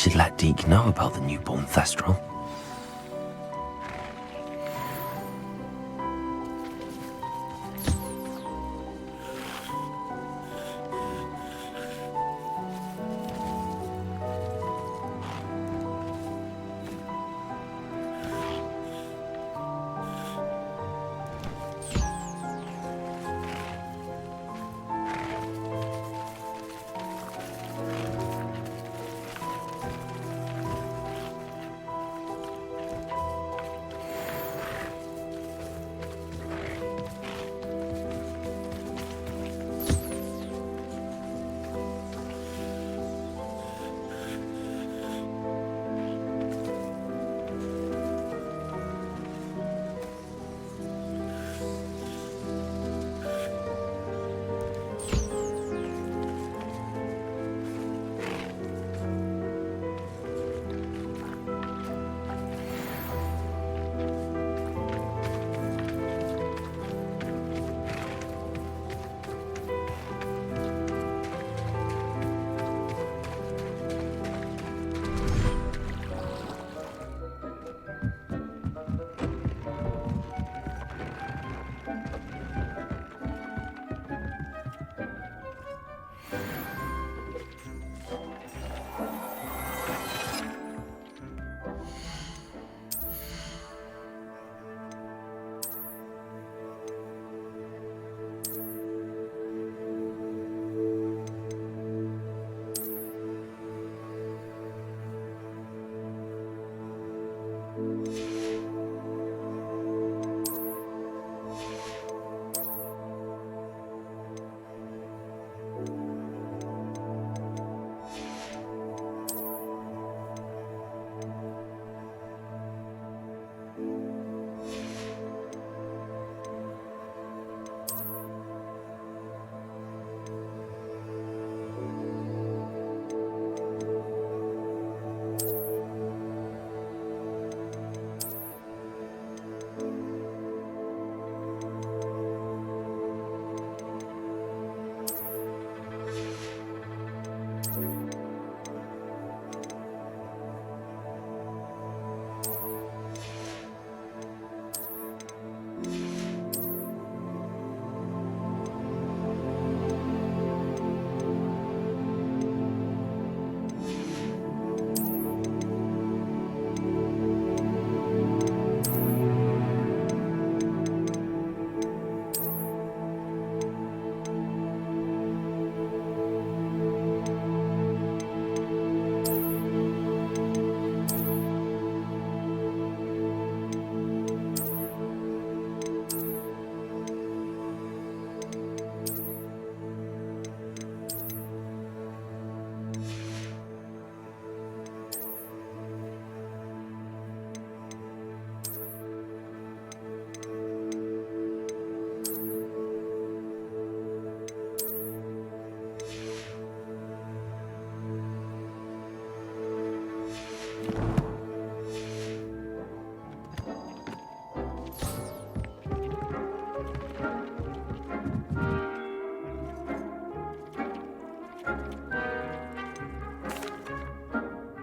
should let Deke know about the newborn Thestral.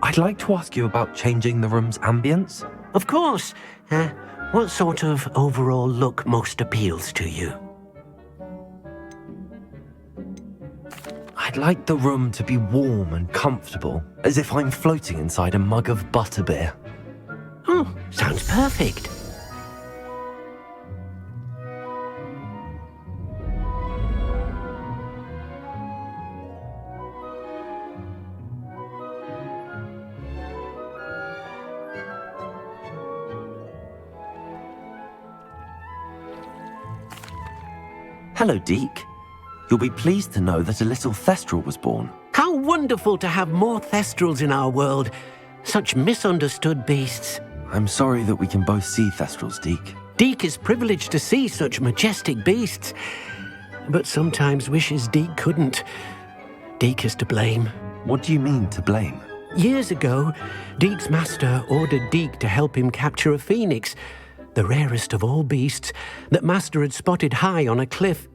I'd like to ask you about changing the room's ambience. Of course. What sort of overall look most appeals to you? I'd like the room to be warm and comfortable, as if I'm floating inside a mug of butterbeer. Oh, sounds perfect. Hello, Deke. You'll be pleased to know that a little Thestral was born. How wonderful to have more Thestrals in our world. Such misunderstood beasts. I'm sorry that we can both see Thestrals, Deke. Deke is privileged to see such majestic beasts, but sometimes wishes Deke couldn't. Deke is to blame. What do you mean, to blame? Years ago, Deke's master ordered Deke to help him capture a phoenix, the rarest of all beasts that master had spotted high on a cliff.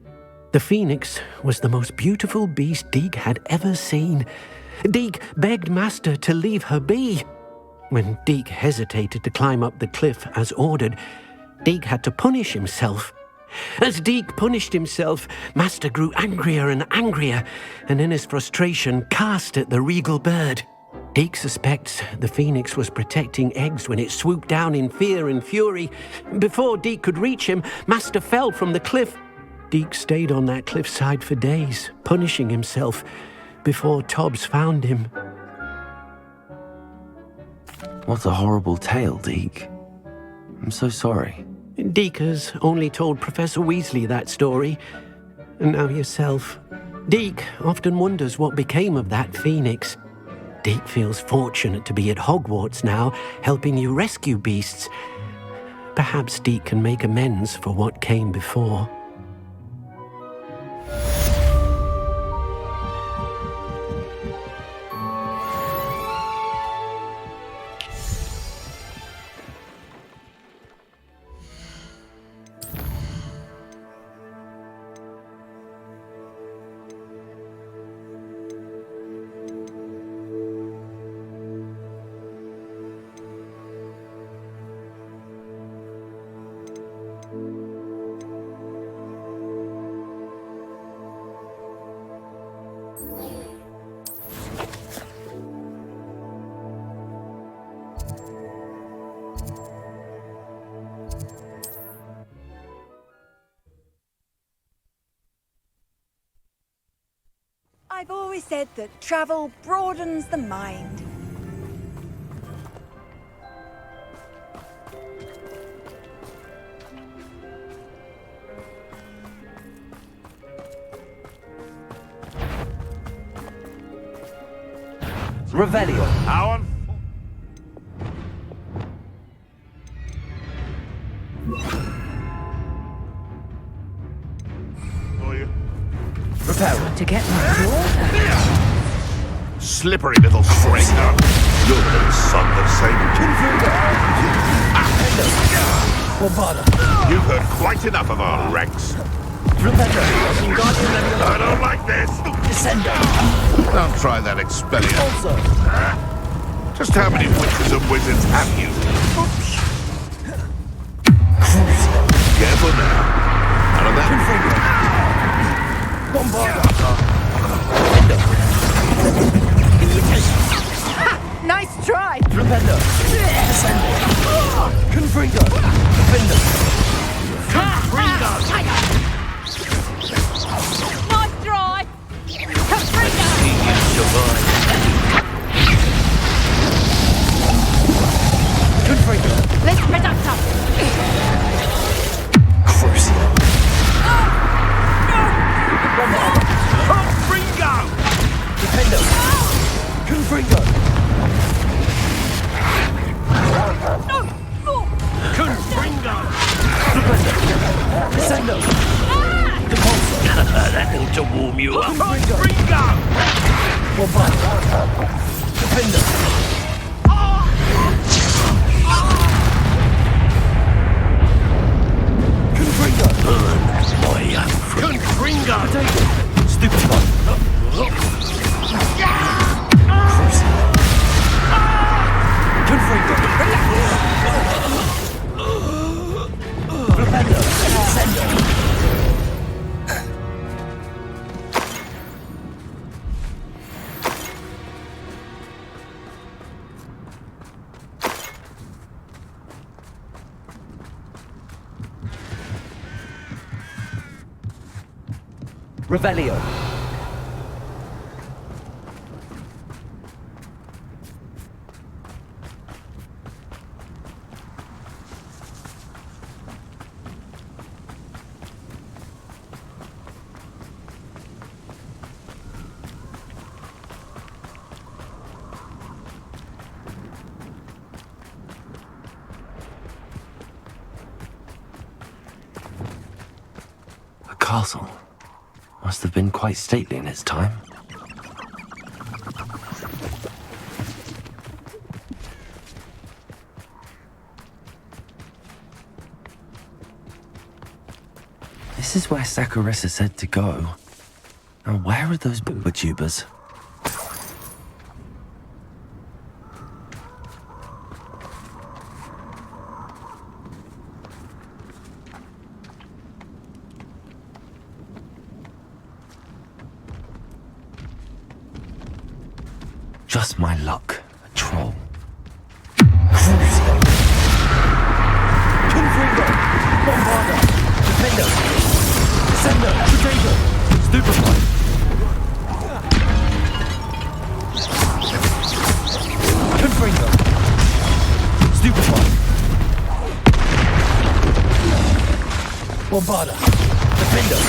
The phoenix was the most beautiful beast Deke had ever seen, Deke begged Master to leave her be. When Deke hesitated to climb up the cliff as ordered, Deke had to punish himself. As Deke punished himself, Master grew angrier and angrier, and in his frustration cast at the regal bird. Deke suspects the phoenix was protecting eggs when it swooped down in fear and fury. Before Deke could reach him, Master fell from the cliff. Deke stayed on that cliffside for days, punishing himself, before Tobbs found him. What a horrible tale, Deke. I'm so sorry. Deke has only told Professor Weasley that story, and now yourself. Deke often wonders what became of that phoenix. Deke feels fortunate to be at Hogwarts now, helping you rescue beasts. Perhaps Deke can make amends for what came before. I've always said that travel broadens the mind. Revelio. Owen? Prepare. To get my daughter. Slippery little stranger. You're the little son that saved. You've heard quite enough of our ranks. I don't like this. Don't try that Expelliarmus. Just how many witches and wizards have you? Careful now. Out of that. Nice try! Repender. Descending. Confringo. Defender. Confringo. Nice try! Confringo! Confringo. Let's protect us! Crucio. Confringo! Defender. Confringo. Confringo! Descendo. That little to warm you up. Confringo! Defender. Confringo. My young friend. Confringo! Stupid one. Confringo. Defender. Descendo. Revelio. A castle. Must have been quite stately in its time. This is where Saccharissa said to go. Now where are those booba tubers? Just my luck. A troll. Confringo! Bombarder! Defender! Descender! Potato! Stupefy! Confringo! Stupefy! Bombarder! Defender!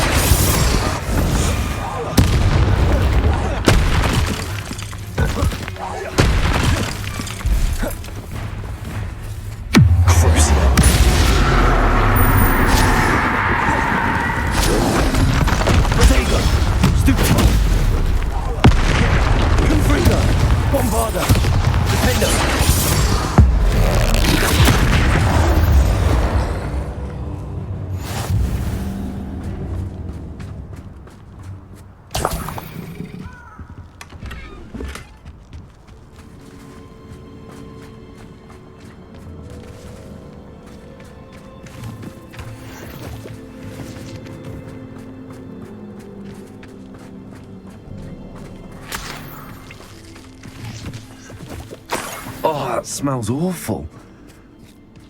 Oh, that smells awful.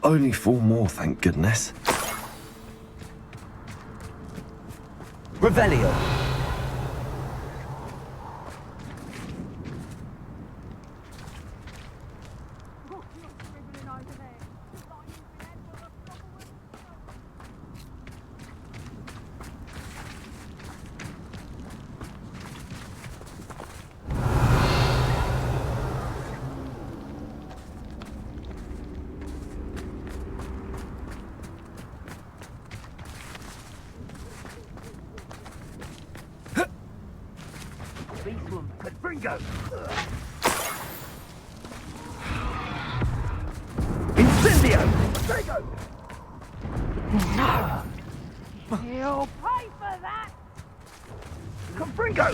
Only 4 more, thank goodness. Revelio. Incendio! No! You'll pay for that! Confringo!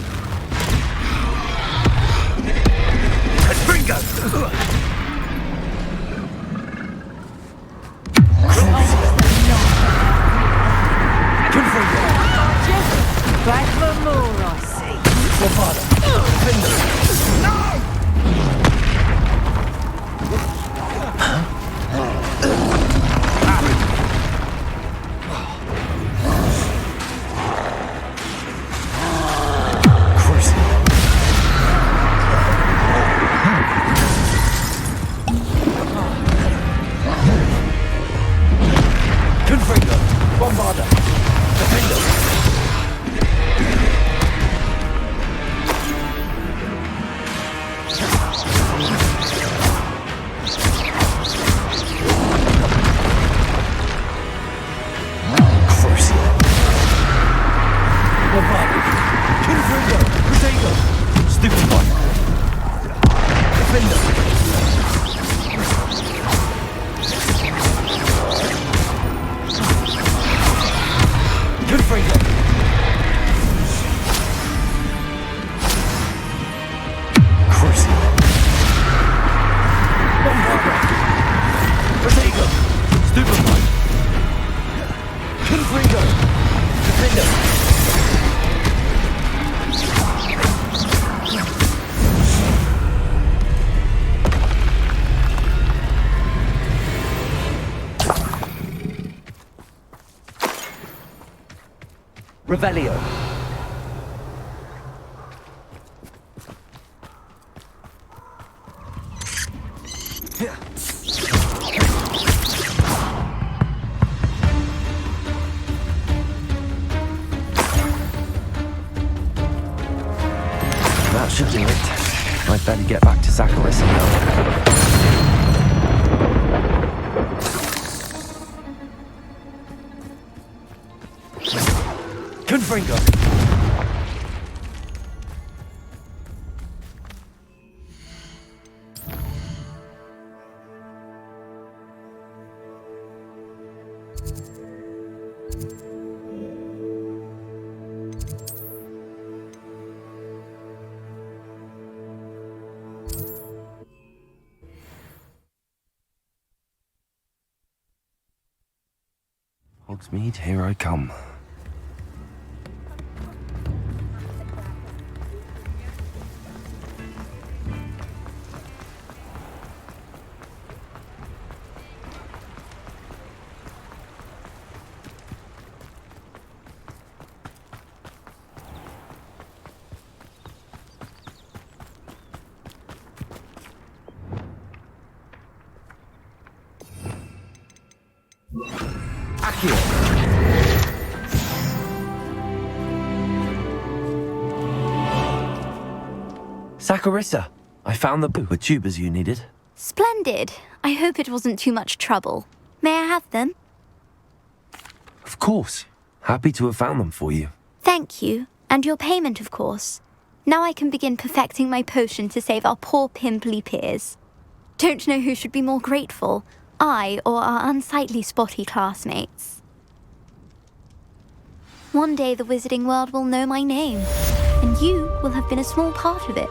Confringo! Confringo! Back for more, I see. Bombarder! Defender! No! Confringo! Bombarder! Defender! Bombarder! Confringo! Potato! Stupefy! Defender! Confringo! Crucible! Bombarder! Potato! Stupefy! Confringo! Defender! Revelio. That should do it. I'd better get back to Zacharias now. Confringo! Hogsmeade, here I come. Accio. Saccharissa, I found the tubers you needed. Splendid. I hope it wasn't too much trouble. May I have them? Of course. Happy to have found them for you. Thank you. And your payment, of course. Now I can begin perfecting my potion to save our poor pimply peers. Don't know who should be more grateful, I or our unsightly spotty classmates. One day the wizarding world will know my name, and you will have been a small part of it.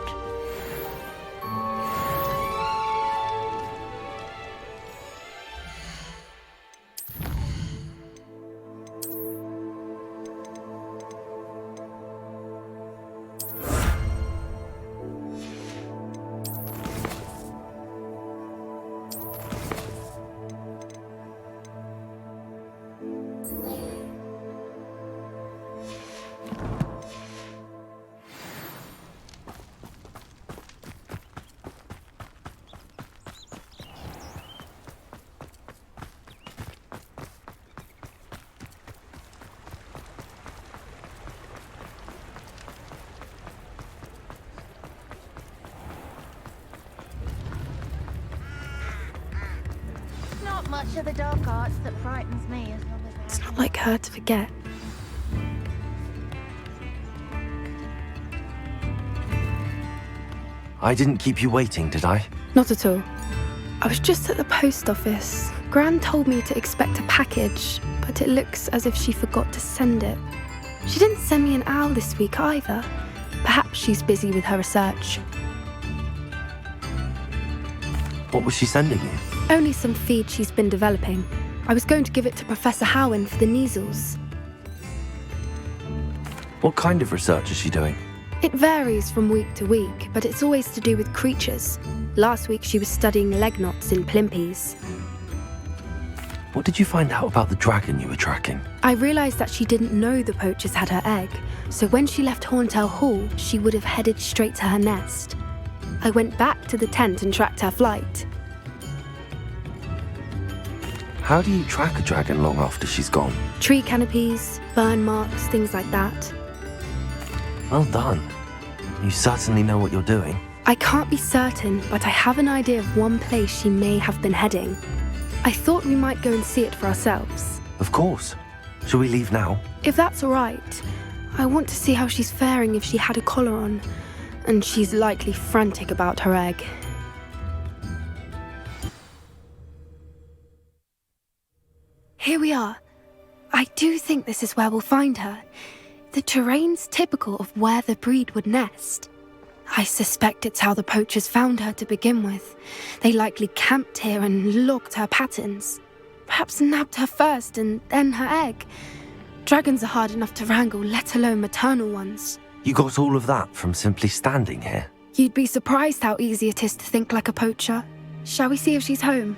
Not much of the dark arts that frightens me as long as It's not like her to forget. I didn't keep you waiting, did I? Not at all. I was just at the post office. Gran told me to expect a package, but it looks as if she forgot to send it. She didn't send me an owl this week either. Perhaps she's busy with her research. What was she sending you? Only some feed she's been developing. I was going to give it to Professor Howen for the measles. What kind of research is she doing? It varies from week to week, but it's always to do with creatures. Last week she was studying leg knots in plimpies. What did you find out about the dragon you were tracking? I realised that she didn't know the poachers had her egg, so when she left Horntail Hall, she would have headed straight to her nest. I went back to the tent and tracked her flight. How do you track a dragon long after she's gone? Tree canopies, burn marks, things like that. Well done. You certainly know what you're doing. I can't be certain, but I have an idea of one place she may have been heading. I thought we might go and see it for ourselves. Of course. Shall we leave now? If that's all right. I want to see how she's faring if she had a collar on, and she's likely frantic about her egg. Here we are. I do think this is where we'll find her. The terrain's typical of where the breed would nest. I suspect it's how the poachers found her to begin with. They likely camped here and logged her patterns. Perhaps nabbed her first and then her egg. Dragons are hard enough to wrangle, let alone maternal ones. You got all of that from simply standing here. You'd be surprised how easy it is to think like a poacher. Shall we see if she's home?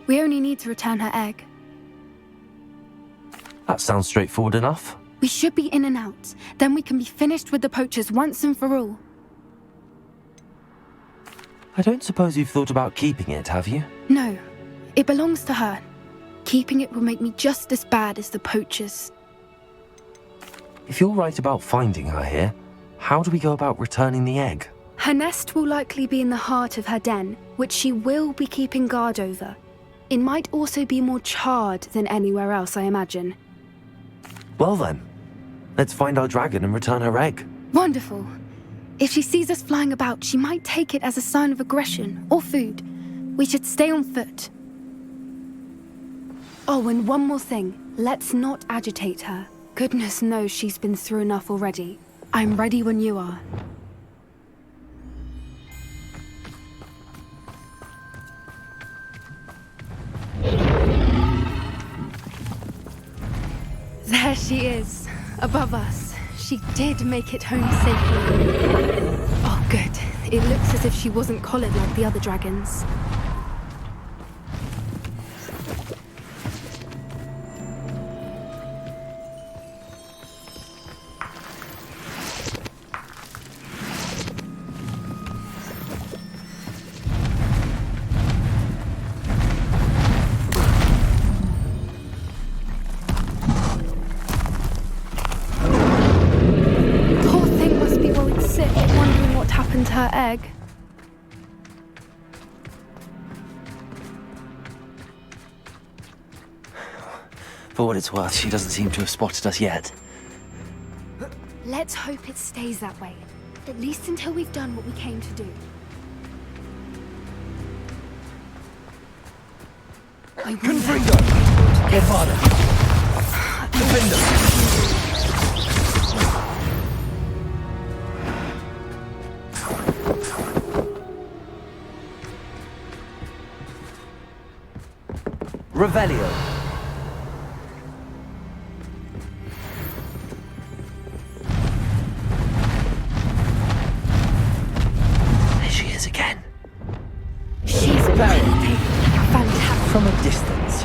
We only need to return her egg. That sounds straightforward enough. We should be in and out. Then we can be finished with the poachers once and for all. I don't suppose you've thought about keeping it, have you? No, it belongs to her. Keeping it will make me just as bad as the poachers. If you're right about finding her here, how do we go about returning the egg? Her nest will likely be in the heart of her den, which she will be keeping guard over. It might also be more charred than anywhere else, I imagine. Well then, let's find our dragon and return her egg. Wonderful. If she sees us flying about, she might take it as a sign of aggression or food. We should stay on foot. Oh, and one more thing. Let's not agitate her. Goodness knows she's been through enough already. I'm ready when you are. There she is, above us. She did make it home safely. Oh, good. It looks as if she wasn't collared like the other dragons. her egg. For what it's worth, she doesn't seem to have spotted us yet. Let's hope it stays that way. At least until we've done what we came to do. Confringo! Che vada! Defender! Revelio! There she is again. She's breathtaking. Fantastic. From a distance.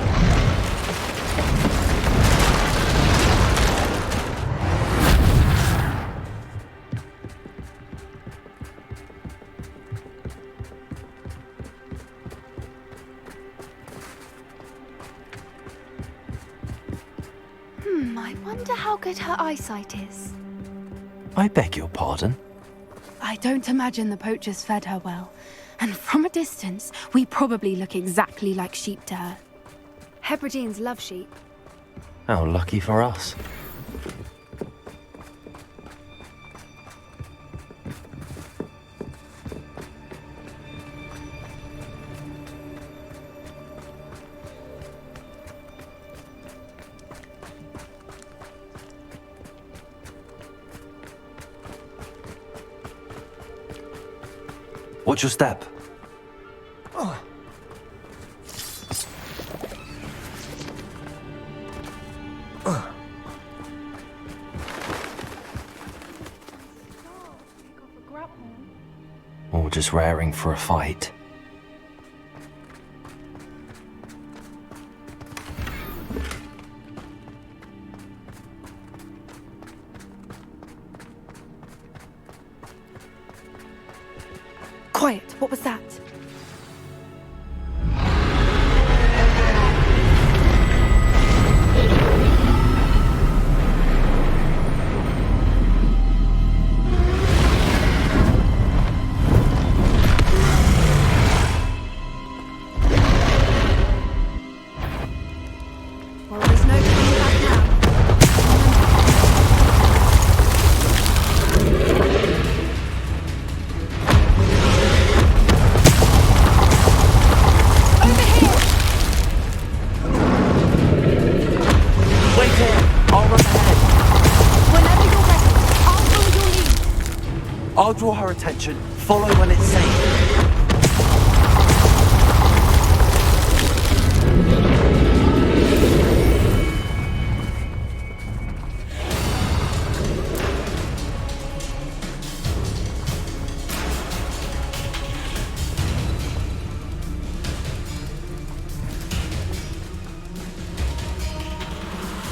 I wonder how good her eyesight is. I beg your pardon? I don't imagine the poachers fed her well. And from a distance, we probably look exactly like sheep to her. Hebrideans love sheep. How lucky for us. Watch your step. Or just raring for a fight. Quiet, what was that? Well, there's no turning back now. Over here! Wait here! I'll run ahead. Whenever you're ready, I'll follow your lead. I'll draw her attention. Follow when it's safe.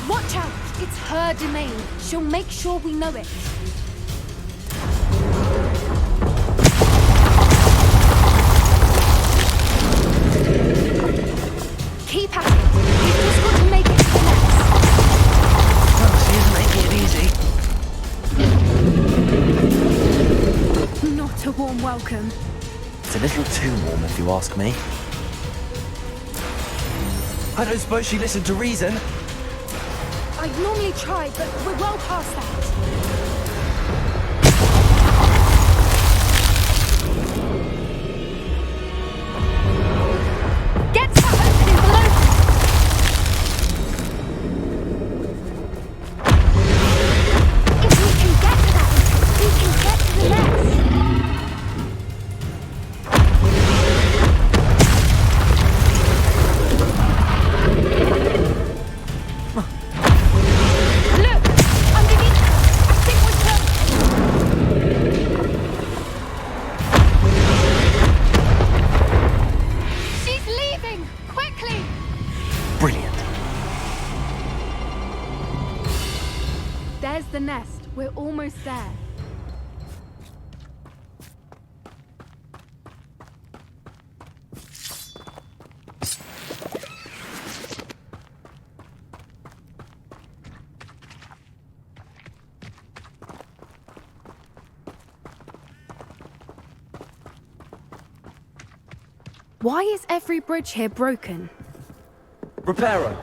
Watch out! It's her domain. She'll make sure we know it. Keep at it. We've just got to make it to the nest. Oh, she isn't making it easy. Not a warm welcome. It's a little too warm, if you ask me. I don't suppose she listened to reason. I'd normally try, but we're well past that. Get to that opening below them. If we can get to that, we can get to the nest. Look! Underneath her! I think we're close! She's leaving! Quickly! Brilliant. There's the nest. We're almost there. Why is every bridge here broken? Reparo.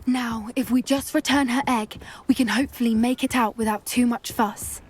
Now, if we just return her egg, we can hopefully make it out without too much fuss.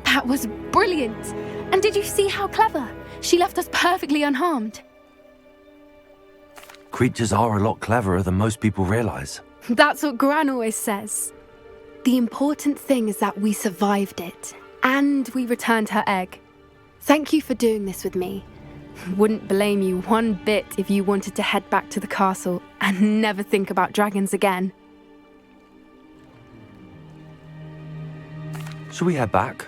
That was brilliant! And did you see how clever? She left us perfectly unharmed. Creatures are a lot cleverer than most people realize. That's what Gran always says. The important thing is that we survived it, and we returned her egg. Thank you for doing this with me. Wouldn't blame you one bit if you wanted to head back to the castle and never think about dragons again. Shall we head back?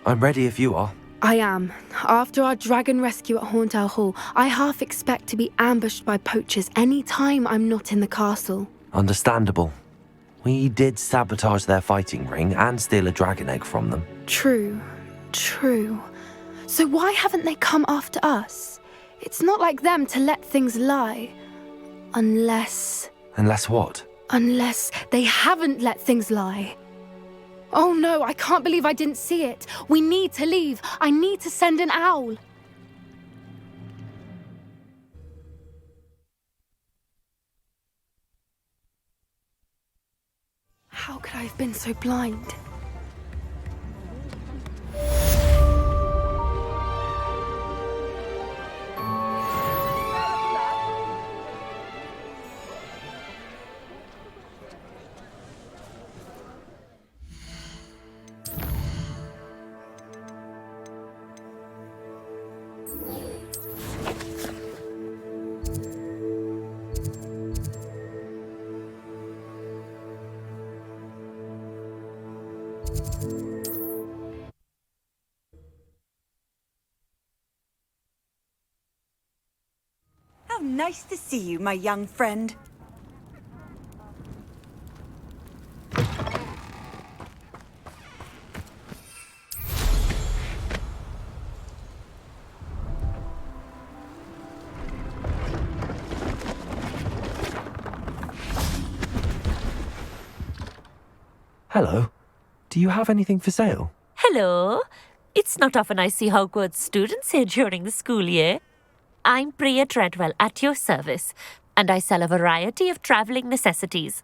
I'm ready if you are. I am. After our dragon rescue at Horntail Hall, I half expect to be ambushed by poachers any time I'm not in the castle. Understandable. We did sabotage their fighting ring and steal a dragon egg from them. True. So why haven't they come after us? It's not like them to let things lie. Unless what? Unless they haven't let things lie. Oh no, I can't believe I didn't see it. We need to leave. I need to send an owl. How could I have been so blind? How nice to see you, my young friend. Hello. Do you have anything for sale? Hello. It's not often I see Hogwarts students here during the school year. I'm Priya Treadwell at your service, and I sell a variety of travelling necessities.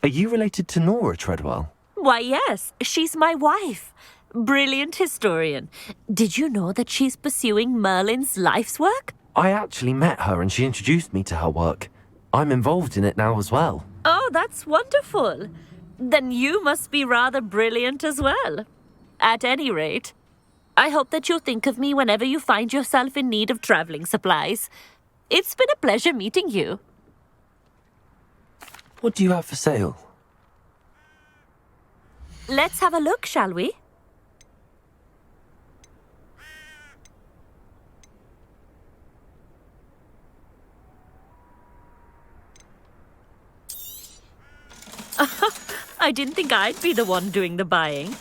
Are you related to Nora Treadwell? Why, yes, she's my wife. Brilliant historian. Did you know that she's pursuing Merlin's life's work? I actually met her and she introduced me to her work. I'm involved in it now as well. Oh, that's wonderful. Then you must be rather brilliant as well. At any rate, I hope that you'll think of me whenever you find yourself in need of travelling supplies. It's been a pleasure meeting you. What do you have for sale? Let's have a look, shall we? I didn't think I'd be the one doing the buying.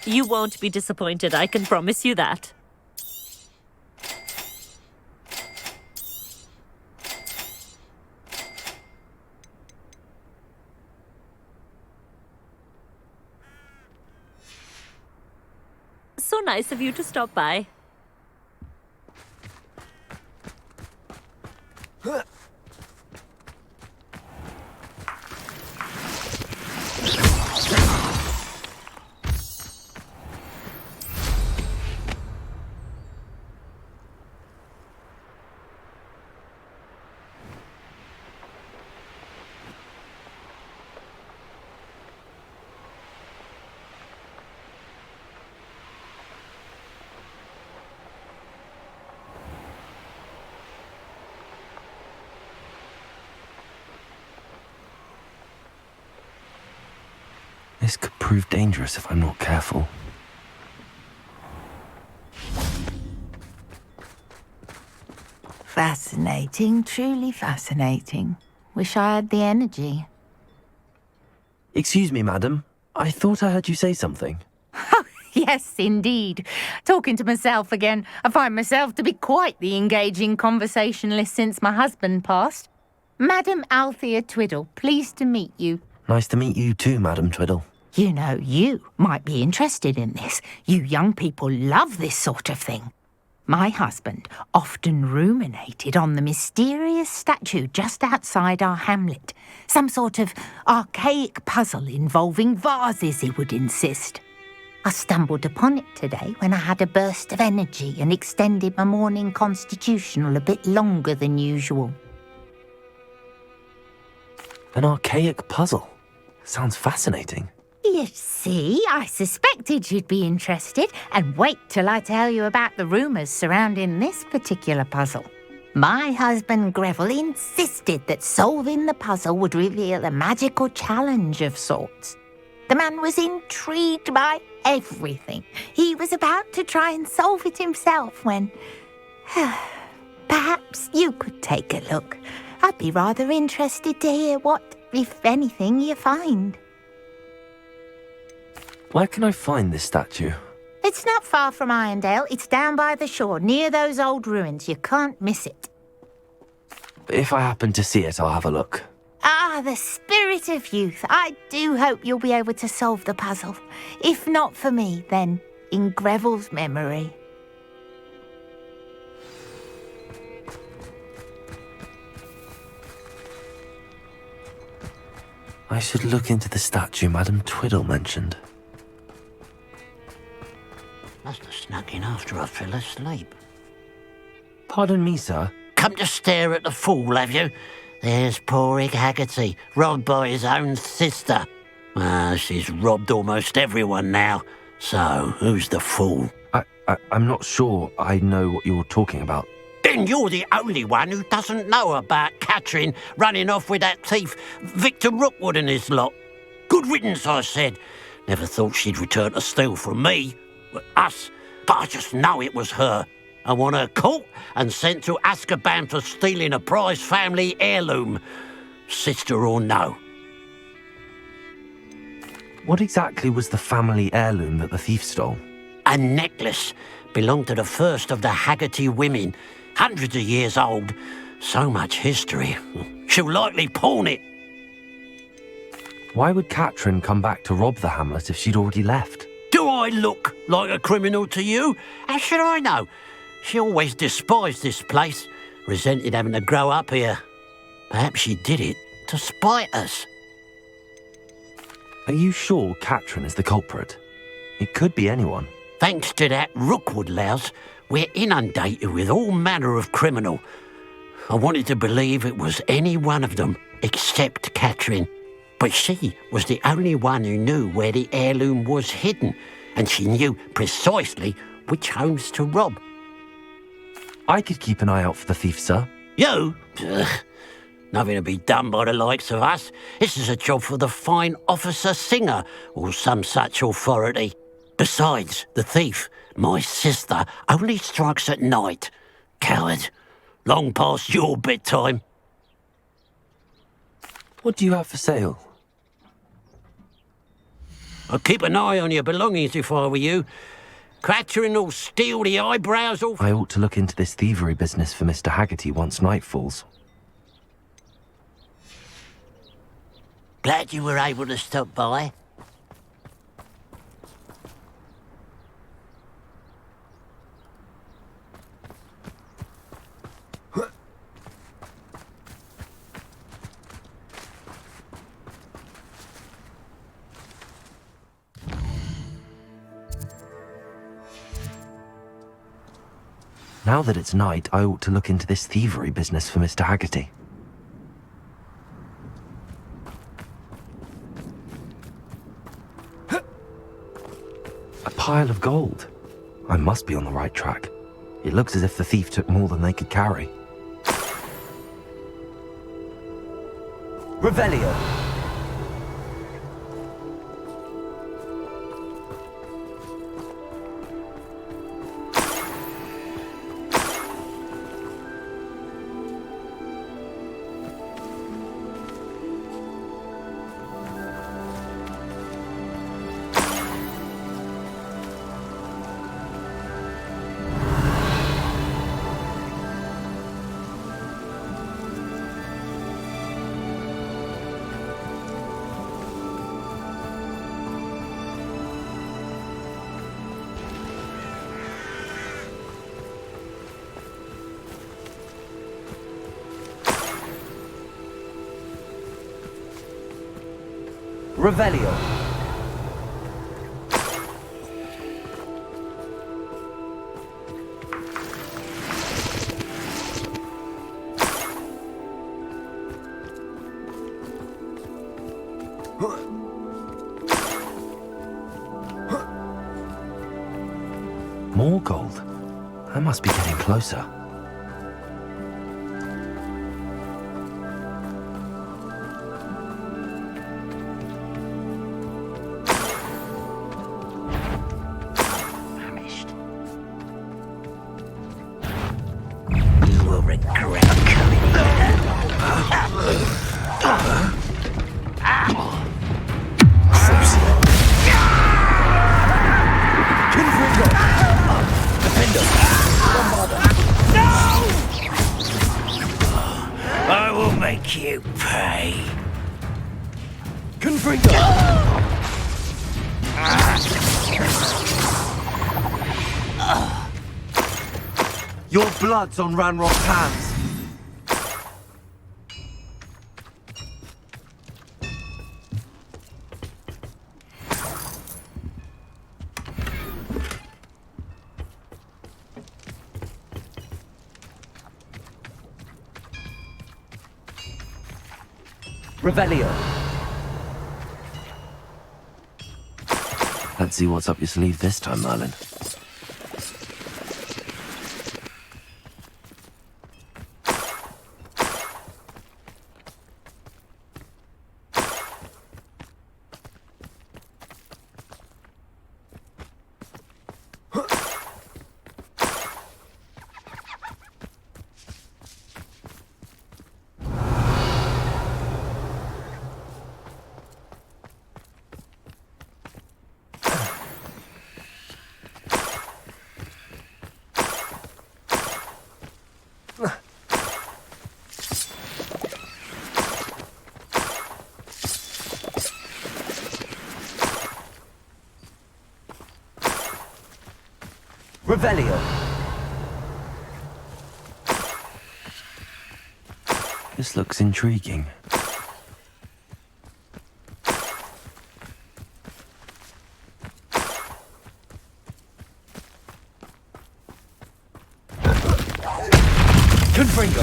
You won't be disappointed, I can promise you that. So nice of you to stop by. This could prove dangerous if I'm not careful. Fascinating, truly fascinating. Wish I had the energy. Excuse me, madam. I thought I heard you say something. Yes, indeed. Talking to myself again. I find myself to be quite the engaging conversationalist since my husband passed. Madam Althea Twiddle, pleased to meet you. Nice to meet you too, Madam Twiddle. You know, you might be interested in this. You young people love this sort of thing. My husband often ruminated on the mysterious statue just outside our hamlet. Some sort of archaic puzzle involving vases, he would insist. I stumbled upon it today when I had a burst of energy and extended my morning constitutional a bit longer than usual. An archaic puzzle. Sounds fascinating. You see, I suspected you'd be interested, and wait till I tell you about the rumours surrounding this particular puzzle. My husband Greville insisted that solving the puzzle would reveal a magical challenge of sorts. The man was intrigued by everything. He was about to try and solve it himself when... Perhaps you could take a look. I'd be rather interested to hear what, if anything, you find. Where can I find this statue? It's not far from Irondale. It's down by the shore, near those old ruins. You can't miss it. If I happen to see it, I'll have a look. Ah, the spirit of youth. I do hope you'll be able to solve the puzzle. If not for me, then in Greville's memory. I should look into the statue Madam Twiddle mentioned. Must have snuck in after I fell asleep. Pardon me, sir. Come to stare at the fool, have you? There's poor Ig Haggerty, robbed by his own sister. She's robbed almost everyone now. So, who's the fool? I'm not sure I know what you're talking about. Then you're the only one who doesn't know about Catherine running off with that thief, Victor Rookwood and his lot. Good riddance, I said. Never thought she'd return to steal from me. Us. But I just know it was her. I want her caught and sent to Azkaban for stealing a prized family heirloom. Sister or no. What exactly was the family heirloom that the thief stole? A necklace. Belonged to the first of the Haggerty women. Hundreds of years old. So much history. She'll likely pawn it. Why would Catherine come back to rob the hamlet if she'd already left? Do I look like a criminal to you? How should I know? She always despised this place, resented having to grow up here. Perhaps she did it to spite us. Are you sure Catherine is the culprit? It could be anyone. Thanks to that Rookwood louse, we're inundated with all manner of criminal. I wanted to believe it was any one of them, except Catherine. But she was the only one who knew where the heirloom was hidden, and she knew precisely which homes to rob. I could keep an eye out for the thief, sir. You? Ugh. Nothing to be done by the likes of us. This is a job for the fine officer Singer, or some such authority. Besides, the thief, my sister, only strikes at night. Coward. Long past your bedtime. What do you have for sale? I'd keep an eye on your belongings if I were you. Clattering or steal the eyebrows off. I ought to look into this thievery business for Mr. Haggerty once night falls. Glad you were able to stop by. Now that it's night, I ought to look into this thievery business for Mr. Haggerty. A pile of gold. I must be on the right track. It looks as if the thief took more than they could carry. Revelio. Revelio. More gold. I must be getting closer. I will make you pay. Confringo. Your blood's on Ranrock's hands. Revelio. Let's see what's up your sleeve this time, Merlin. Revelio. This looks intriguing. Confringo.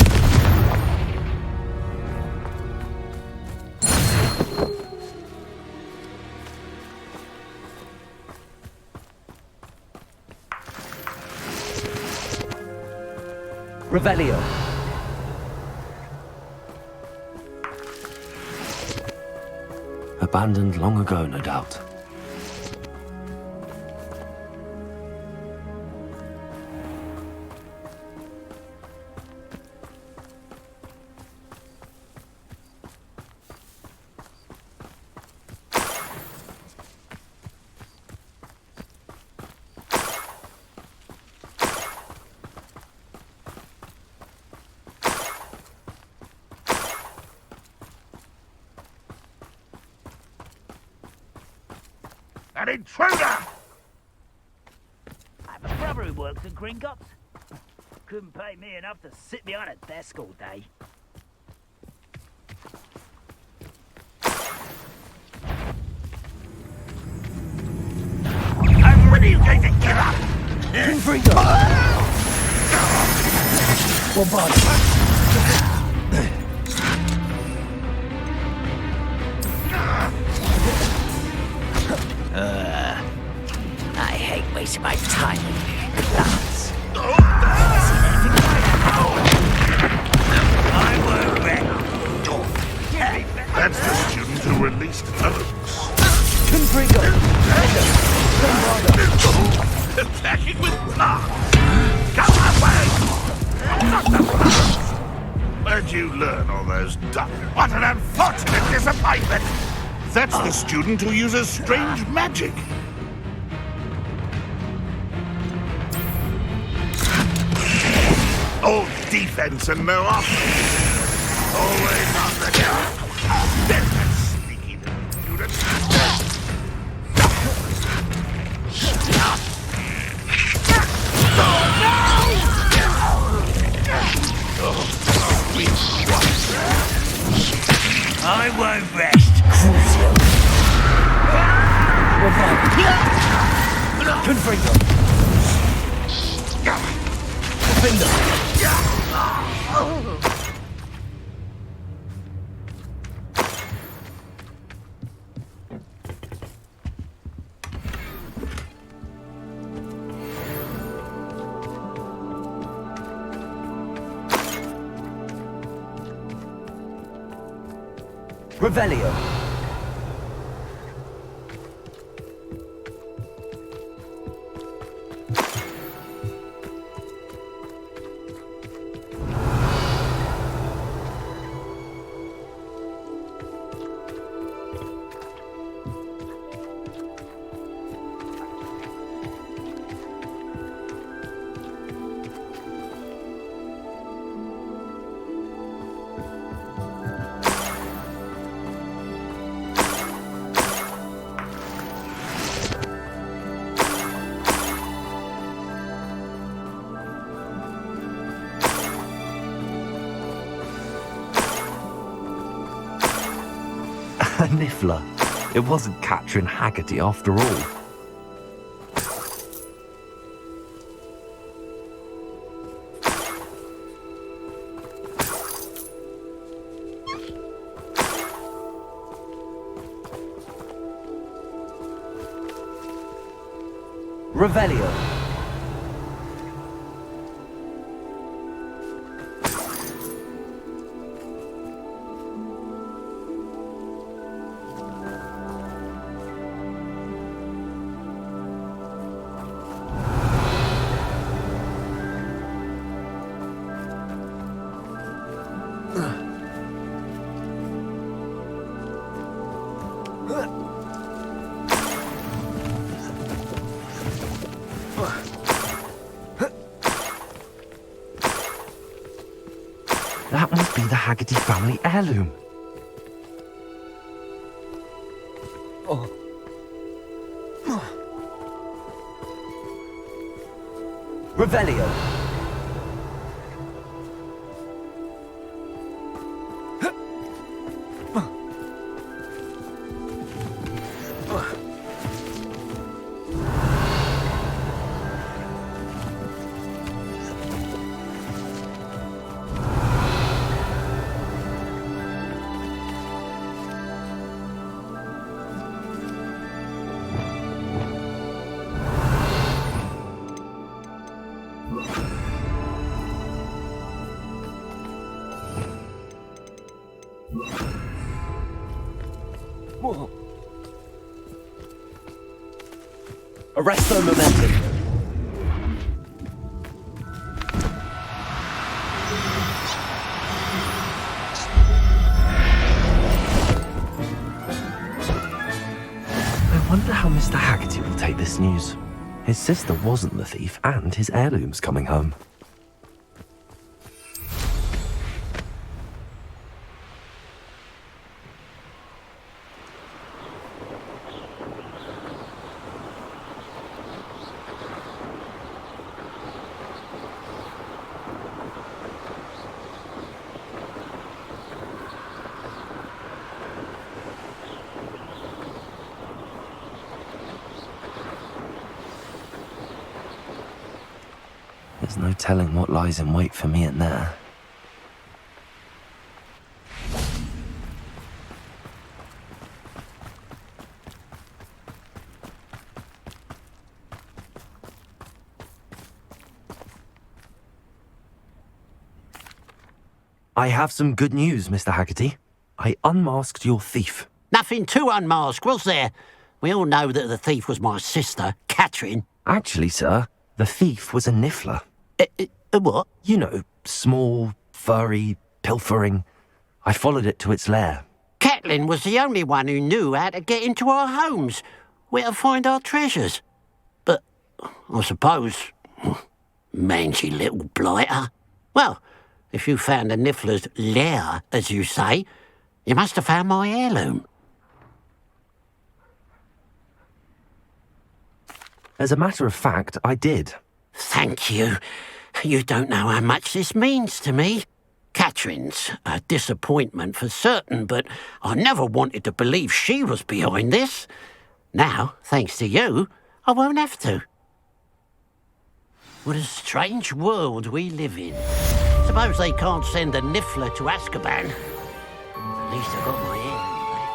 Revelio. Abandoned long ago, no doubt. An intruder! I have a brother who works in Gringotts. Couldn't pay me enough to sit behind a desk all day. And when are you going to give up? I hate wasting my time with lads. I won't bet. That's the student who released Oaks. Attacking with blast! Go away! Not the blast! Where'd you learn all those ducks? What an unfortunate disappointment! That's the student who uses strange magic. All defense and no offense. Always on the job. There's that sneaky little student. I won't rest. Revelio. A niffler. It wasn't Catherine Haggerty after all. Revelio. That must be the Haggerty family heirloom. Revelio. Arresto momentum. I wonder how Mr. Haggerty will take this news. His sister wasn't the thief, and his heirloom's coming home. There's no telling what lies in wait for me in there. I have some good news, Mr. Haggerty. I unmasked your thief. Nothing to unmask, was there? We all know that the thief was my sister, Catherine. Actually, sir, the thief was a niffler. A what? You know, small, furry, pilfering. I followed it to its lair. Catelyn was the only one who knew how to get into our homes, where to find our treasures. But, I suppose, mangy little blighter. Well, if you found the niffler's lair, as you say, you must have found my heirloom. As a matter of fact, I did. Thank you. You don't know how much this means to me. Catherine's a disappointment for certain, but I never wanted to believe she was behind this. Now, thanks to you, I won't have to. What a strange world we live in. Suppose they can't send a niffler to Azkaban. At least I got my heirloom back.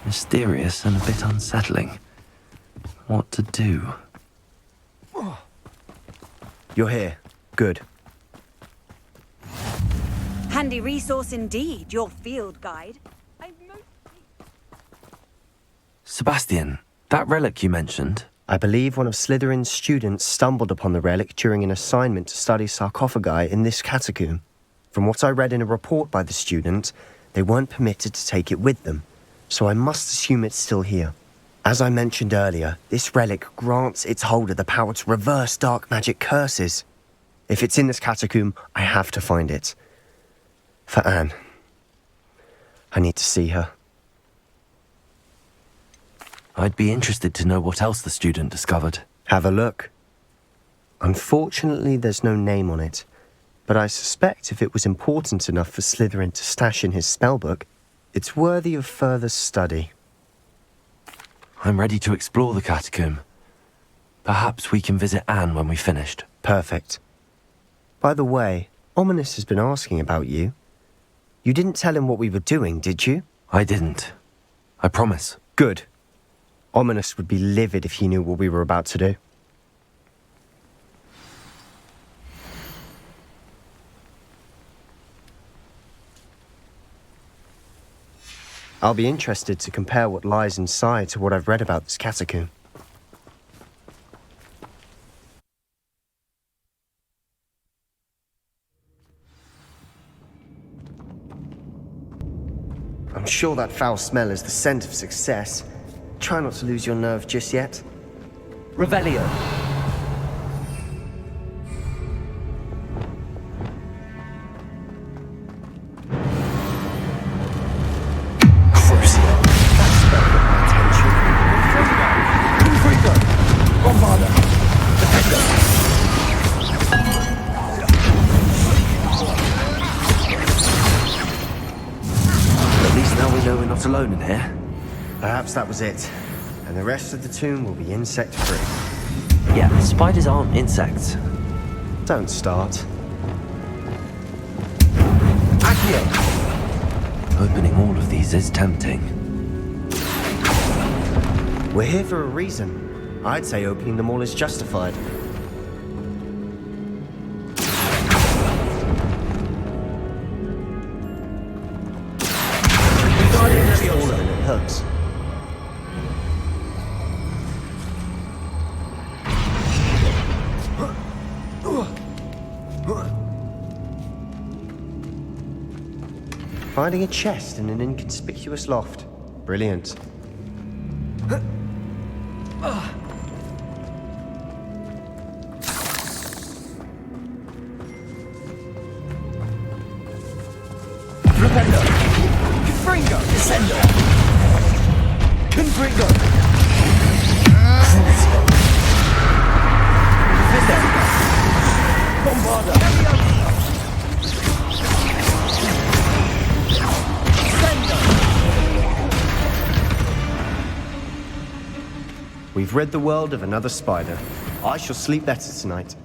Mysterious and a bit unsettling. What to do? You're here. Good. Handy resource indeed, your field guide. Sebastian, that relic you mentioned. I believe one of Slytherin's students stumbled upon the relic during an assignment to study sarcophagi in this catacomb. From what I read in a report by the student, they weren't permitted to take it with them, so I must assume it's still here. As I mentioned earlier, this relic grants its holder the power to reverse dark magic curses. If it's in this catacomb, I have to find it. For Anne. I need to see her. I'd be interested to know what else the student discovered. Have a look. Unfortunately, there's no name on it, but I suspect if it was important enough for Slytherin to stash in his spellbook, it's worthy of further study. I'm ready to explore the catacomb. Perhaps we can visit Anne when we've finished. Perfect. By the way, Ominous has been asking about you. You didn't tell him what we were doing, did you? I didn't. I promise. Good. Ominous would be livid if he knew what we were about to do. I'll be interested to compare what lies inside to what I've read about this catacomb. I'm sure that foul smell is the scent of success. Try not to lose your nerve just yet. Revelio. Crucio. That spell got my attention. Confringo. Bombarda. Defender. At least now we know we're not alone in here. Perhaps that was it. And the rest of the tomb will be insect-free. Yeah, spiders aren't insects. Don't start. Accio. Opening all of these is tempting. We're here for a reason. I'd say opening them all is justified. close. Finding a chest in an inconspicuous loft. Brilliant. Rependo. Confringo. Descendo. Confringo. Crucio. Descendo. Bombarda. We've rid the world of another spider. I shall sleep better tonight.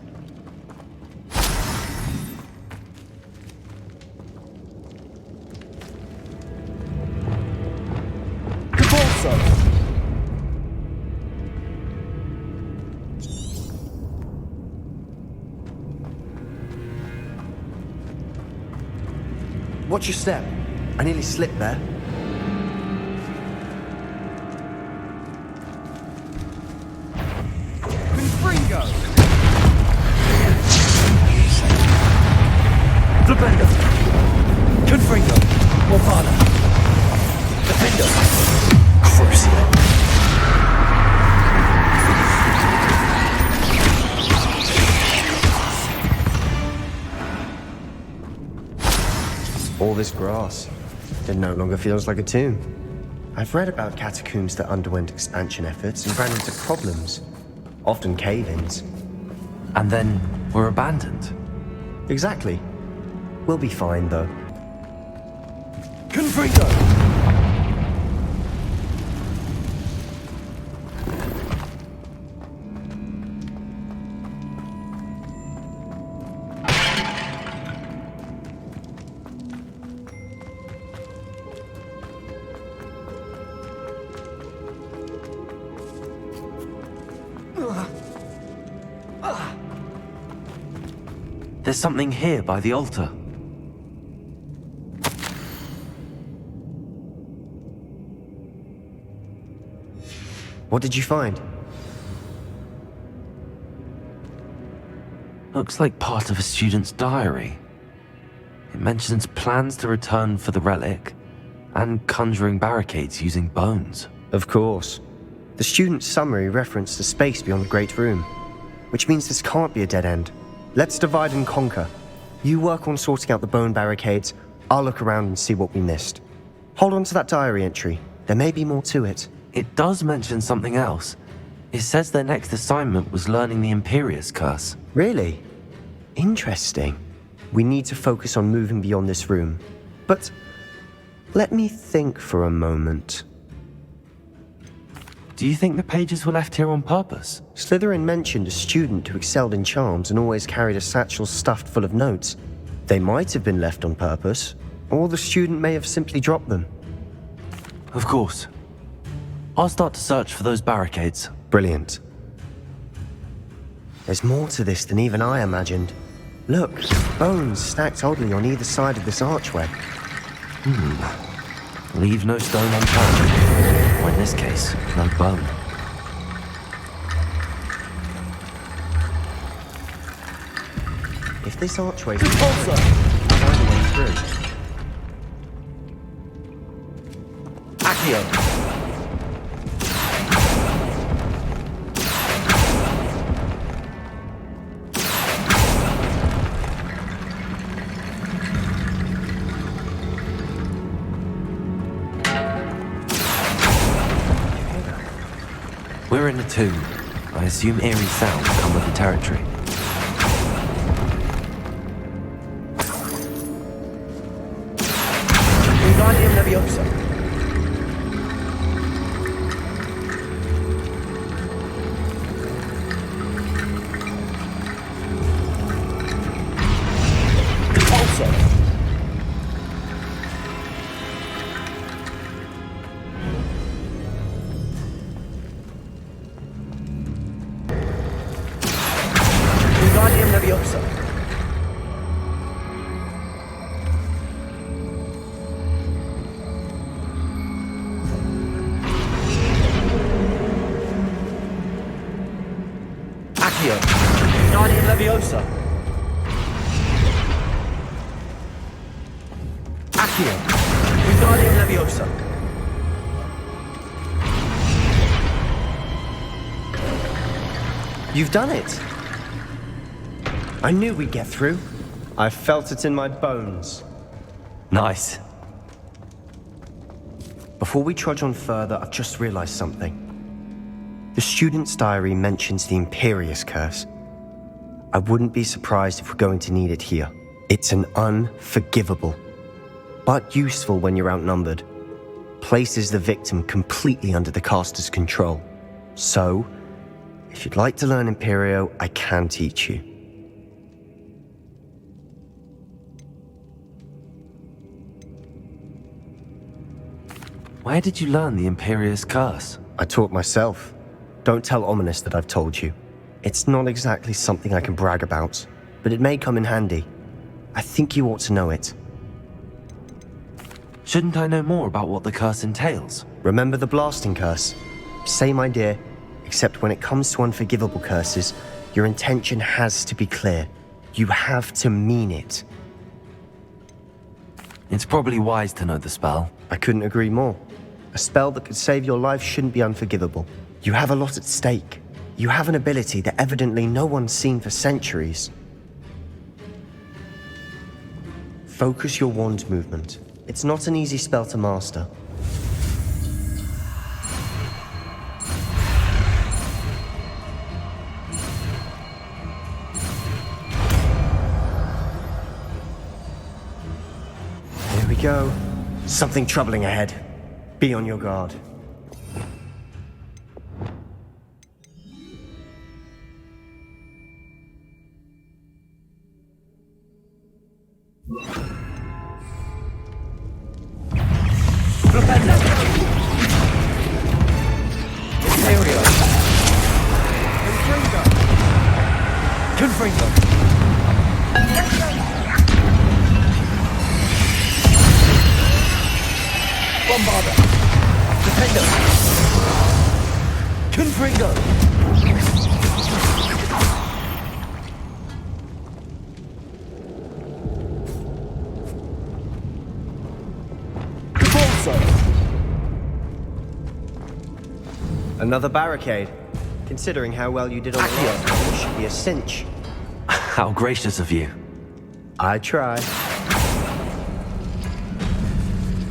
Watch your step. I nearly slipped there. Confringo. Flipendo. Confringo. Morfana. Defendo. Crucio. All this grass. It no longer feels like a tomb. I've read about catacombs that underwent expansion efforts and ran into problems. Often cave-ins. And then were abandoned. Exactly. We'll be fine, though. Confringo. There's something here by the altar. What did you find? Looks like part of a student's diary. It mentions plans to return for the relic and conjuring barricades using bones. Of course. The student's summary referenced the space beyond the Great Room, which means this can't be a dead end. Let's divide and conquer. You work on sorting out the bone barricades, I'll look around and see what we missed. Hold on to that diary entry. There may be more to it. It does mention something else. It says their next assignment was learning the Imperius Curse. Really? Interesting. We need to focus on moving beyond this room. But let me think for a moment. Do you think the pages were left here on purpose? Slytherin mentioned a student who excelled in charms and always carried a satchel stuffed full of notes. They might have been left on purpose, or the student may have simply dropped them. Of course. I'll start to search for those barricades. Brilliant. There's more to this than even I imagined. Look, bones stacked oddly on either side of this archway. Leave no stone unturned. Or in this case, no bone. If this archway's find a way through. Accio. We're in a tomb. I assume eerie sounds come with the territory. Wingardium Leviosa. Repulsor. Wingardium Leviosa. Leviosa. Accio. Wingardium Leviosa. You've done it! I knew we'd get through. I felt it in my bones. Nice. Before we trudge on further, I've just realized something. The student's diary mentions the Imperious Curse. I wouldn't be surprised if we're going to need it here. It's an unforgivable, but useful when you're outnumbered. Places the victim completely under the caster's control. So, if you'd like to learn Imperio, I can teach you. Where did you learn the Imperious Curse? I taught myself. Don't tell Ominous that I've told you. It's not exactly something I can brag about, but it may come in handy. I think you ought to know it. Shouldn't I know more about what the curse entails? Remember the blasting curse? Same idea, except when it comes to unforgivable curses, your intention has to be clear. You have to mean it. It's probably wise to know the spell. I couldn't agree more. A spell that could save your life shouldn't be unforgivable. You have a lot at stake. You have an ability that evidently no one's seen for centuries. Focus your wand movement. It's not an easy spell to master. Here we go. Something troubling ahead. Be on your guard. Propenda. Imperio. Confringo. Bombarda. Defender. Confringo. Another barricade. Considering how well you did on the last one, it should be a cinch. How gracious of you. I try.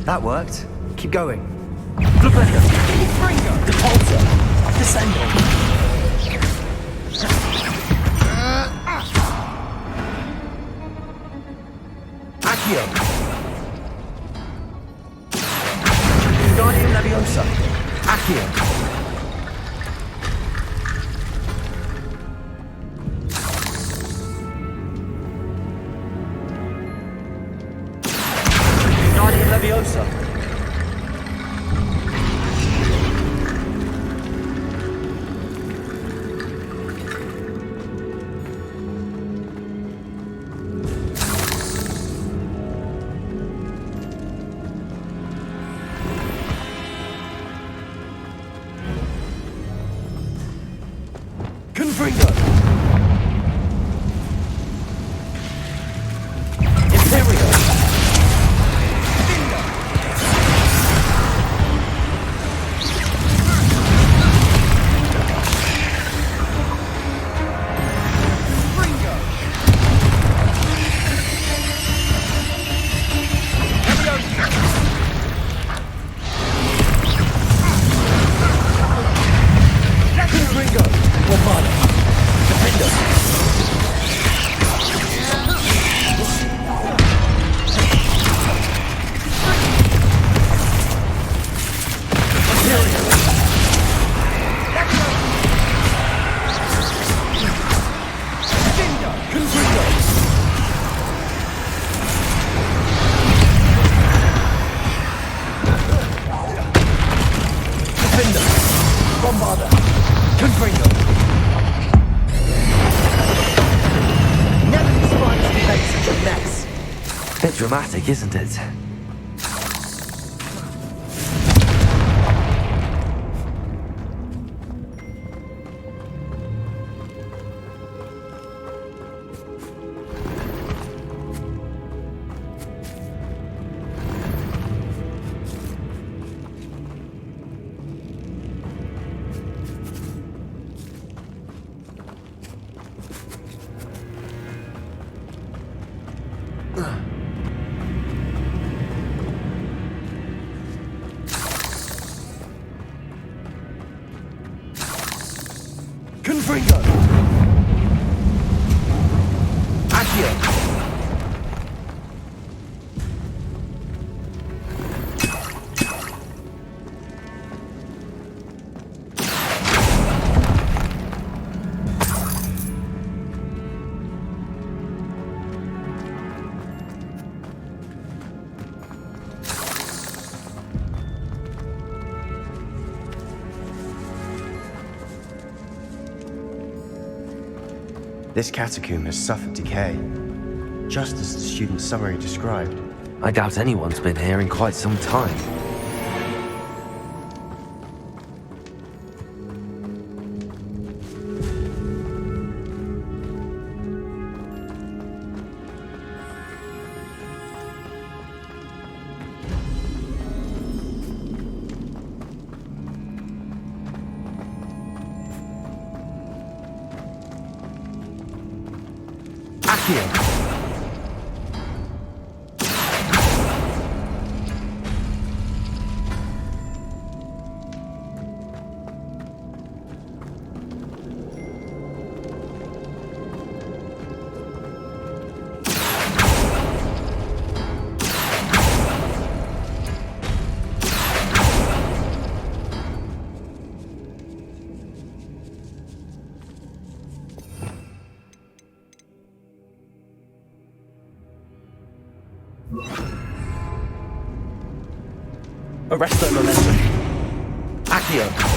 That worked. Keep going. Propenda. Confringo. Depulsor. Descendo. Accio. Wingardium Leviosa. Accio. Wingardium Leviosa. Confringo. Imperio. Bingo. Confringo. Leviosa. Confringo. Bombarda. Defender. Imperio. Bingo. Confringo. Defender. Bombarda. Confringo. Never be surprised to make such a mess. Bit dramatic, isn't it? This catacomb has suffered decay, just as the student's summary described. I doubt anyone's been here in quite some time. Arresto momentum. Accio.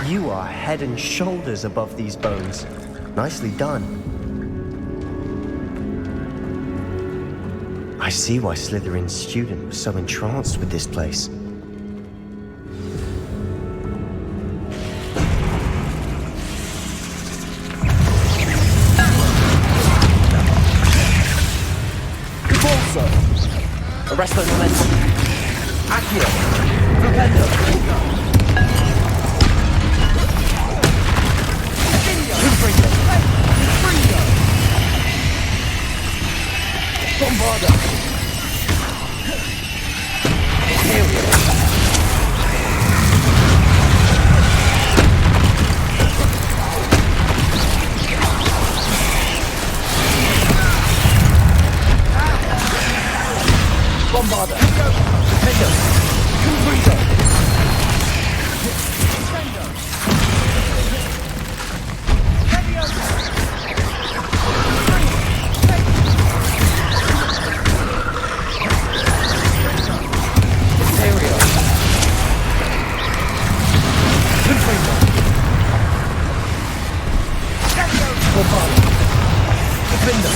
You are head and shoulders above these bones. Nicely done. I see why Slytherin's student was so entranced with this place. Arresto momentum. Accio. Flipendo. Bombarda. Bombarda. Defender.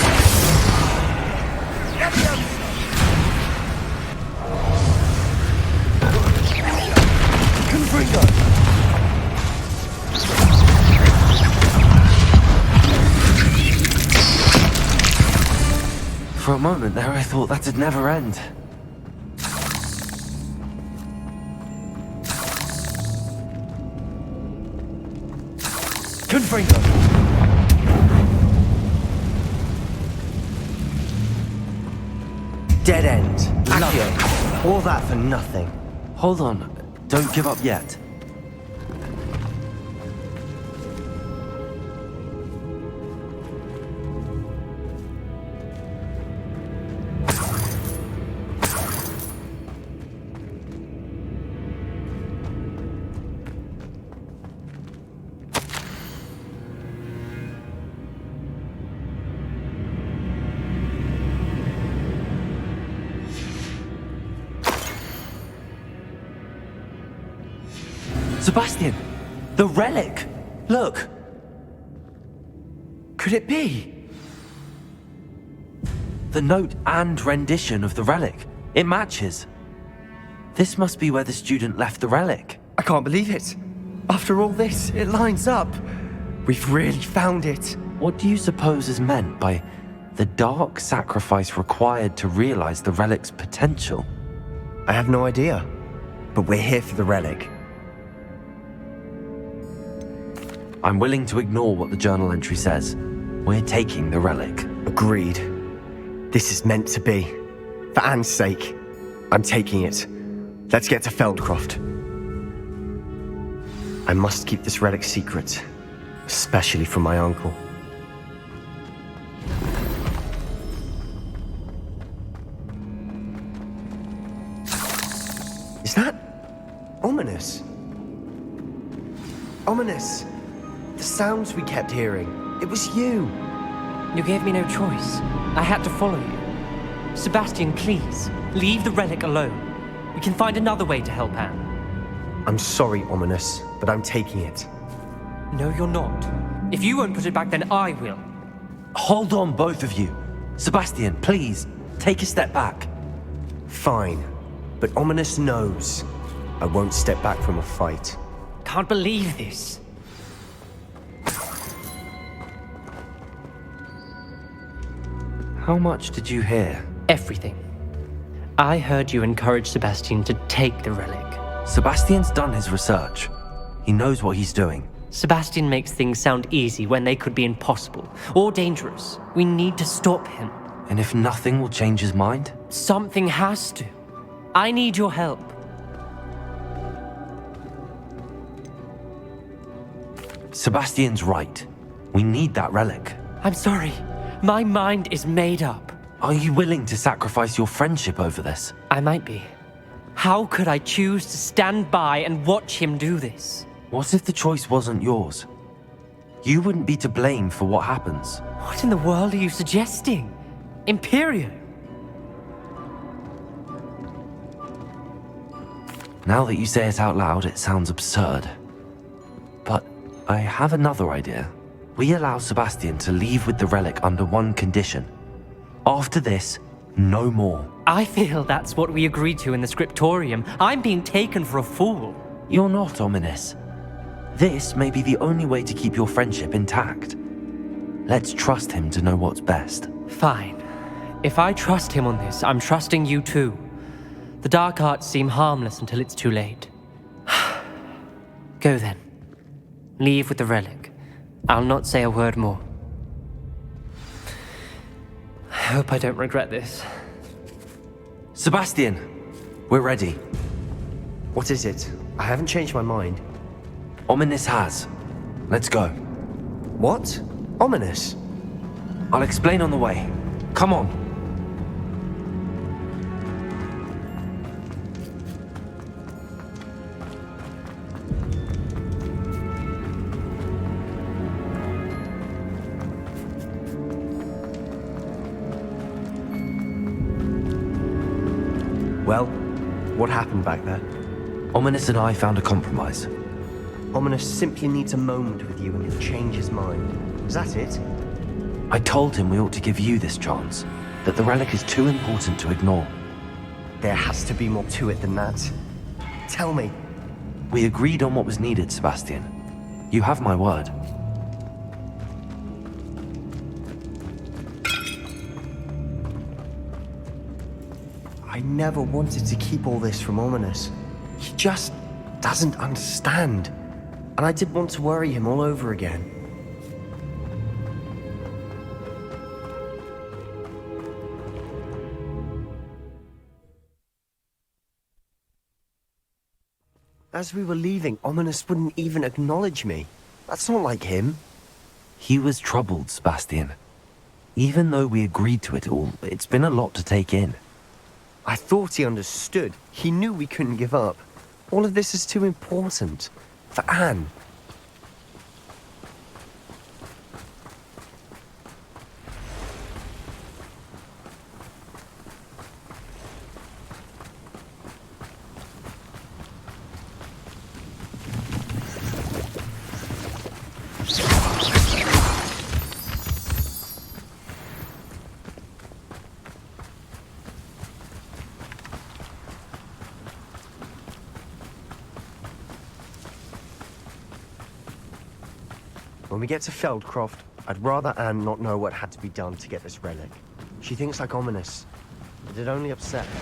Confreezer. For a moment there, I thought that'd never end. Confringo. Dead end. Accio. All that for nothing. Hold on. Don't give up yet. Sebastian! The relic! Look! Could it be? The note and rendition of the relic. It matches. This must be where the student left the relic. I can't believe it. After all this, it lines up. We've really found it. What do you suppose is meant by the dark sacrifice required to realize the relic's potential? I have no idea, but we're here for the relic. I'm willing to ignore what the journal entry says. We're taking the relic. Agreed. This is meant to be. For Anne's sake, I'm taking it. Let's get to Feldcroft. I must keep this relic secret, especially from my uncle. Is that ominous? Ominous. The sounds we kept hearing. It was you. You gave me no choice. I had to follow you. Sebastian, please, leave the relic alone. We can find another way to help Anne. I'm sorry, Ominous, but I'm taking it. No, you're not. If you won't put it back, then I will. Hold on, both of you. Sebastian, please, take a step back. Fine, but Ominous knows I won't step back from a fight. Can't believe this. How much did you hear? Everything. I heard you encourage Sebastian to take the relic. Sebastian's done his research. He knows what he's doing. Sebastian makes things sound easy when they could be impossible or dangerous. We need to stop him. And if nothing will change his mind? Something has to. I need your help. Sebastian's right. We need that relic. I'm sorry. My mind is made up. Are you willing to sacrifice your friendship over this? I might be. How could I choose to stand by and watch him do this? What if the choice wasn't yours? You wouldn't be to blame for what happens. What in the world are you suggesting? Imperial? Now that you say it out loud, it sounds absurd. But I have another idea. We allow Sebastian to leave with the relic under one condition. After this, no more. I feel that's what we agreed to in the scriptorium. I'm being taken for a fool. You're not, Ominous. This may be the only way to keep your friendship intact. Let's trust him to know what's best. Fine. If I trust him on this, I'm trusting you too. The dark arts seem harmless until it's too late. Go then. Leave with the relic. I'll not say a word more. I hope I don't regret this. Sebastian, we're ready. What is it? I haven't changed my mind. Ominous has. Let's go. What? Ominous? I'll explain on the way. Come on. Well, what happened back there? Ominous and I found a compromise. Ominous simply needs a moment with you and he'll change his mind. Is that it? I told him we ought to give you this chance, that the relic is too important to ignore. There has to be more to it than that. Tell me. We agreed on what was needed, Sebastian. You have my word. I never wanted to keep all this from Ominous. He just doesn't understand. And I didn't want to worry him all over again. As we were leaving, Ominous wouldn't even acknowledge me. That's not like him. He was troubled, Sebastian. Even though we agreed to it all, it's been a lot to take in. I thought he understood. He knew we couldn't give up. All of this is too important. For Anne. When we get to Feldcroft, I'd rather Anne not know what had to be done to get this relic. She thinks like ominous, but it only upset her.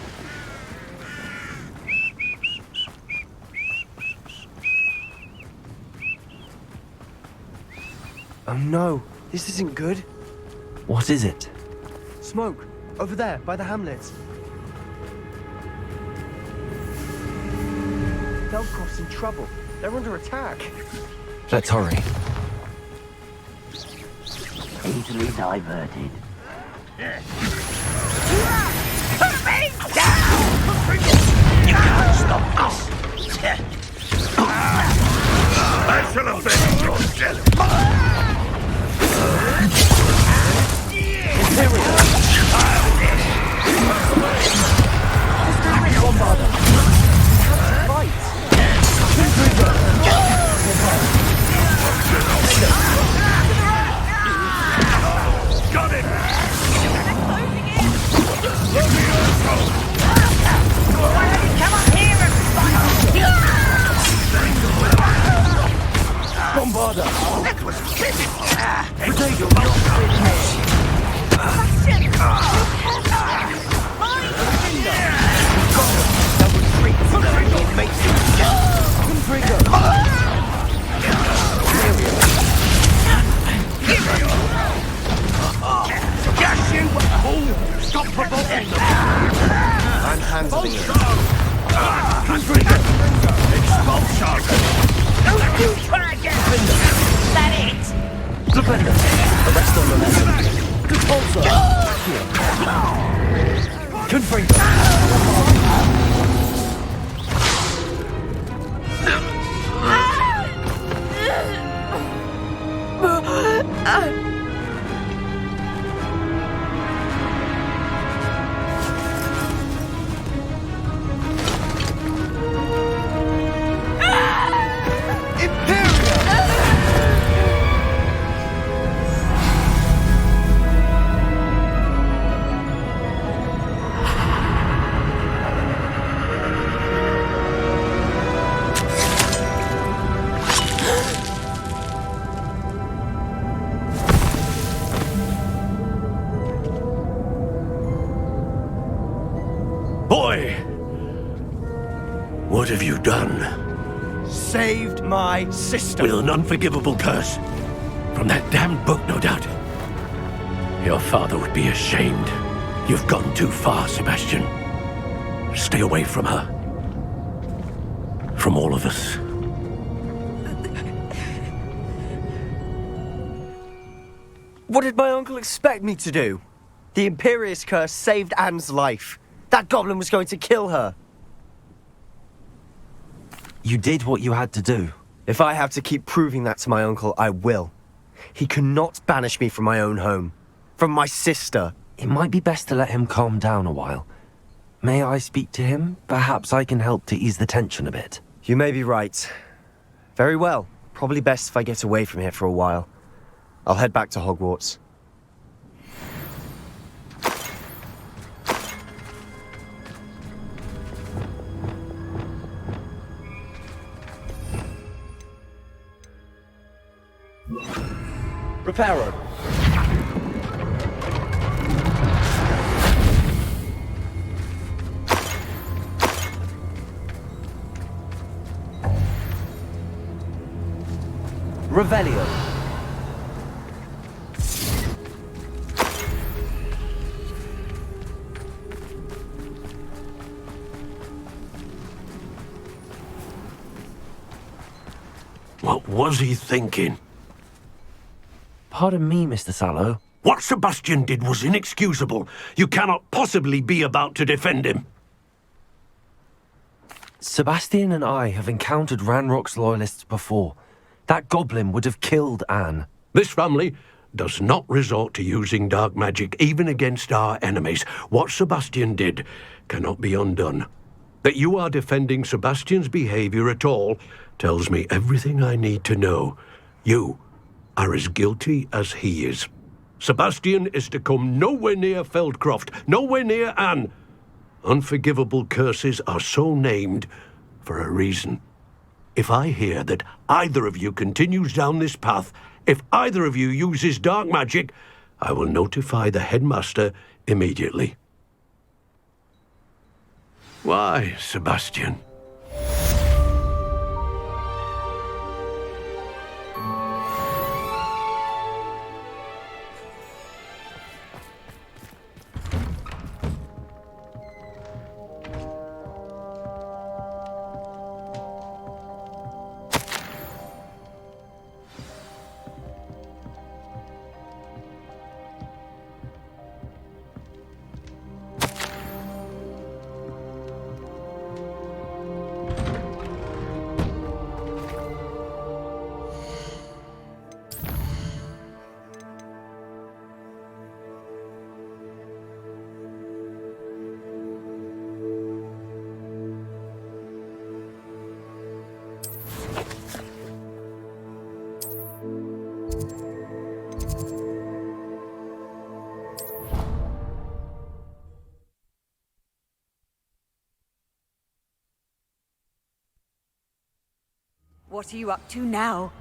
Oh no, this isn't good. What is it? Smoke, over there, by the hamlet. Feldcroft's in trouble. They're under attack. Let's hurry. Easily diverted. Put me down! You can't stop us! I shall avenge your death! Got it! Why don't you come up here and fight? Bombarda! That was pitiful! Potato! Stop provoking them! I'm handling it. Expulsion! Don't you try again! Is that it? Defender! Arrest on the left. Repulsor! Confringo! Boy! What have you done? Saved my sister. With an unforgivable curse. From that damned book, no doubt. Your father would be ashamed. You've gone too far, Sebastian. Stay away from her. From all of us. What did my uncle expect me to do? The Imperious curse saved Anne's life. That goblin was going to kill her. You did what you had to do. If I have to keep proving that to my uncle, I will. He cannot banish me from my own home. From my sister. It might be best to let him calm down a while. May I speak to him? Perhaps I can help to ease the tension a bit. You may be right. Very well. Probably best if I get away from here for a while. I'll head back to Hogwarts. Reparo. Revelio. What was he thinking? Pardon me, Mr. Sallow. What Sebastian did was inexcusable. You cannot possibly be about to defend him. Sebastian and I have encountered Ranrock's loyalists before. That goblin would have killed Anne. This family does not resort to using dark magic, even against our enemies. What Sebastian did cannot be undone. That you are defending Sebastian's behavior at all tells me everything I need to know. You are as guilty as he is. Sebastian is to come nowhere near Feldcroft, nowhere near Anne. Unforgivable curses are so named for a reason. If I hear that either of you continues down this path If either of you uses dark magic, I will notify the headmaster immediately. Why, Sebastian? What are you up to now?